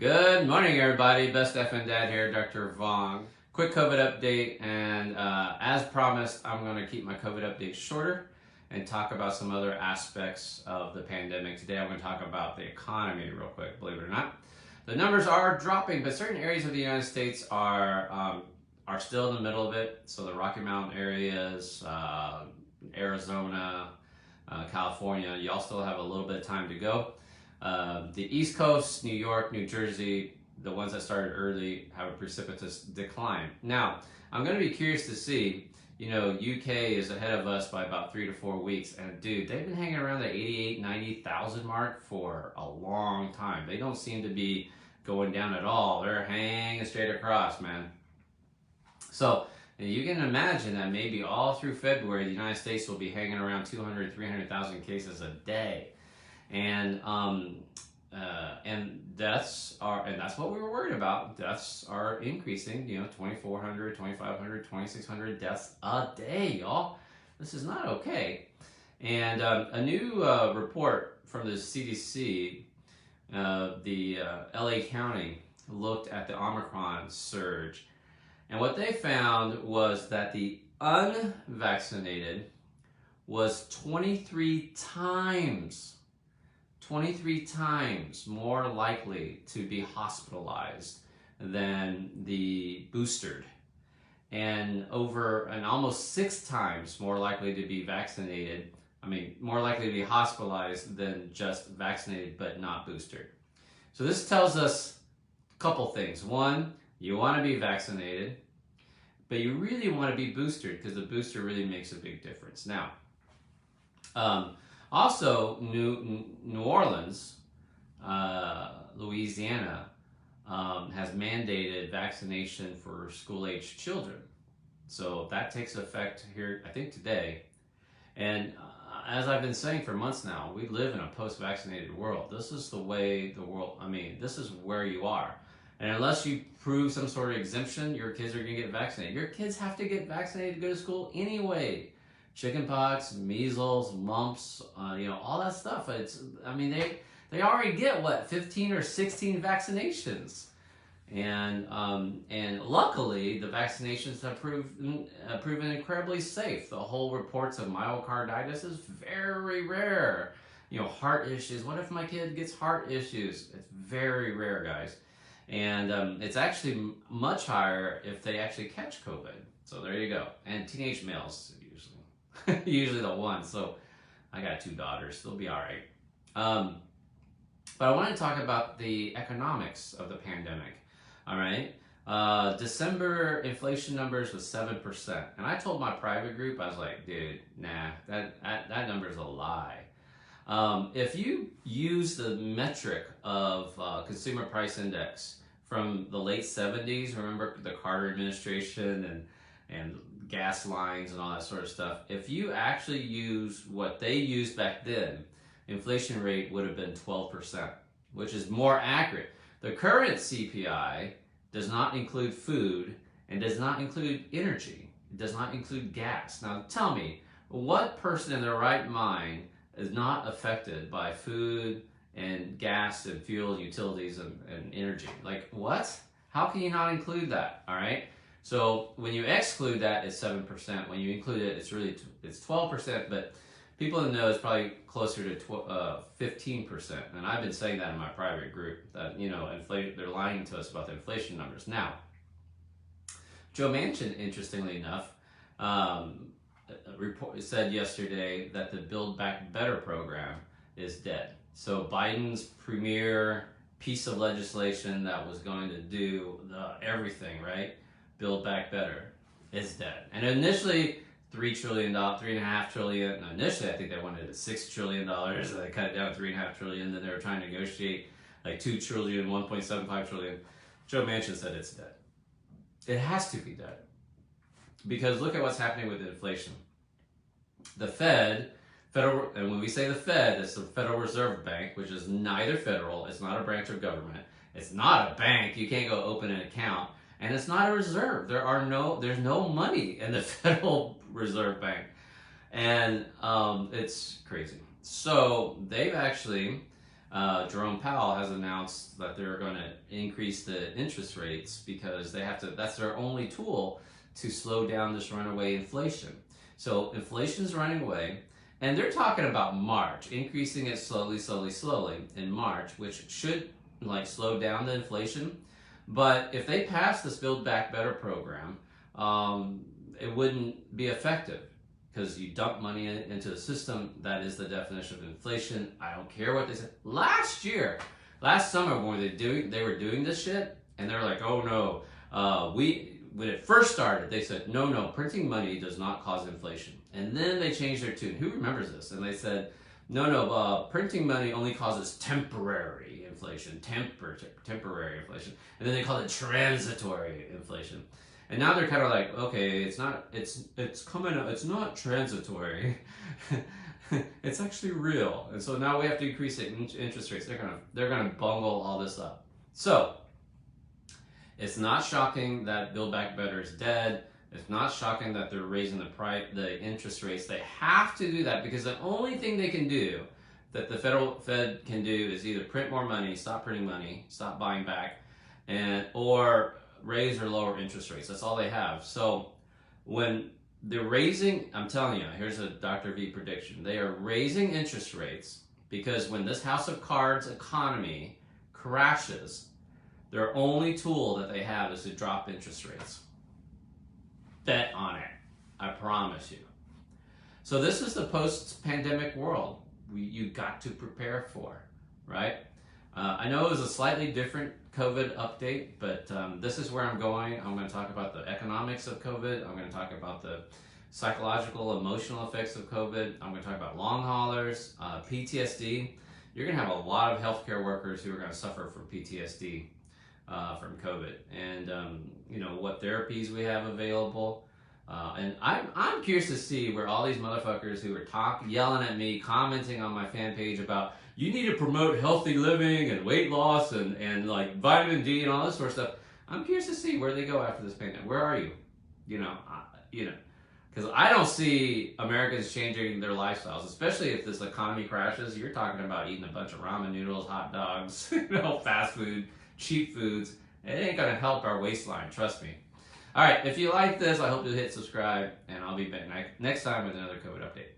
Good morning, everybody. Best effing dad here, Dr. Vuong. Quick COVID update, and as promised, I'm going to keep my COVID update shorter and talk about some other aspects of the pandemic. Today, I'm going to talk about the economy real quick, believe it or not. The numbers are dropping, but certain areas of the United States are still in the middle of it. So the Rocky Mountain areas, Arizona, California, y'all still have a little bit of time to go. The East Coast, New York, New Jersey, the ones that started early have a precipitous decline. Now, I'm going to be curious to see, UK is ahead of us by about 3 to 4 weeks. And dude, they've been hanging around the 88, 90,000 mark for a long time. They don't seem to be going down at all. They're hanging straight across, man. So you can imagine that maybe all through February, the United States will be hanging around 200, 300,000 cases a day. And that's what we were worried about. Deaths are increasing, 2,400, 2,500, 2,600 deaths a day, y'all. This is not okay. And a new report from the CDC, the LA County, looked at the Omicron surge. And what they found was that the unvaccinated was 23 times more likely to be hospitalized than the boosted, and almost 6 times more likely to be vaccinated. More likely to be hospitalized than just vaccinated but not boosted. So this tells us a couple things. One, you want to be vaccinated, but you really want to be boosted because the booster really makes a big difference. Now, also, New Orleans, Louisiana, has mandated vaccination for school-aged children. So that takes effect here, I think, today. And as I've been saying for months now, we live in a post-vaccinated world. This is the way the world, this is where you are. And unless you prove some sort of exemption, your kids are going to get vaccinated. Your kids have to get vaccinated to go to school anyway. Chickenpox, measles, mumps, all that stuff. They already get 15 or 16 vaccinations, and luckily the vaccinations have proven incredibly safe. The whole reports of myocarditis is very rare. Heart issues. What if my kid gets heart issues? It's very rare, guys, and it's actually much higher if they actually catch COVID. So there you go. And teenage males. Usually the one. So I got 2 daughters. They'll be all right. But I want to talk about the economics of the pandemic. All right. December inflation numbers was 7%. And I told my private group, I was like, dude, nah, that number is a lie. If you use the metric of consumer price index from the late 70s, remember the Carter administration and gas lines and all that sort of stuff. If you actually use what they used back then, inflation rate would have been 12%, which is more accurate. The current CPI does not include food and does not include energy. It does not include gas. Now tell me, what person in their right mind is not affected by food and gas and fuel and utilities and energy? Like what? How can you not include that? All right. So when you exclude that, it's 7%. When you include it, it's 12%. But people in the know it's probably closer to 15%. And I've been saying that in my private group that they're lying to us about the inflation numbers. Now, Joe Manchin, interestingly enough, said yesterday that the Build Back Better program is dead. So Biden's premier piece of legislation that was going to do everything right. Build Back Better is dead. And initially, $3 trillion, $3.5 trillion. Initially, I think they wanted $6 trillion. And they cut it down to $3.5 trillion. Then they were trying to negotiate like $2 trillion, $1.75 trillion. Joe Manchin said it's dead. It has to be dead. Because look at what's happening with inflation. The Federal, and when we say the Fed, it's the Federal Reserve Bank, which is neither federal, it's not a branch of government, it's not a bank, you can't go open an account. And it's not a reserve. There's no money in the Federal Reserve Bank. And it's crazy. So they've actually Jerome Powell has announced that they're going to increase the interest rates because they have to. That's their only tool to slow down this runaway inflation. So inflation is running away, and they're talking about March, increasing it slowly in March, which should like slow down the inflation. But if they pass this Build Back Better program, it wouldn't be effective because you dump money into the system. That is the definition of inflation. I don't care what they said. Last summer when they were doing this shit, and they're like, oh no, when it first started, they said, no, printing money does not cause inflation. And then they changed their tune. Who remembers this? And they said, no, printing money only causes temporary inflation, temporary inflation. And then they called it transitory inflation. And now they're kind of like, okay, it's coming up, it's not transitory. It's actually real. And so now we have to increase the interest rates. They're gonna bungle all this up. So it's not shocking that Build Back Better is dead. It's not shocking that they're raising the interest rates. They have to do that because the only thing they can do, that the Fed can do, is either print more money, stop printing money, stop buying back, or raise or lower interest rates. That's all they have. So when they're raising, I'm telling you, here's a Dr. V prediction. They are raising interest rates because when this house of cards economy crashes, their only tool that they have is to drop interest rates. Bet on it. I promise you. So this is the post-pandemic world you got to prepare for, right? I know it was a slightly different COVID update, but this is where I'm going. I'm going to talk about the economics of COVID. I'm going to talk about the psychological, emotional effects of COVID. I'm going to talk about long haulers, PTSD. You're going to have a lot of healthcare workers who are going to suffer from PTSD from COVID, and what therapies we have available. And I'm curious to see where all these motherfuckers who are yelling at me, commenting on my fan page about you need to promote healthy living and weight loss and like vitamin D and all this sort of stuff. I'm curious to see where they go after this pandemic. Where are you? Because I don't see Americans changing their lifestyles, especially if this economy crashes. You're talking about eating a bunch of ramen noodles, hot dogs, fast food, cheap foods. It ain't gonna help our waistline, trust me. All right, if you like this, I hope you'll hit subscribe, and I'll be back next time with another COVID update.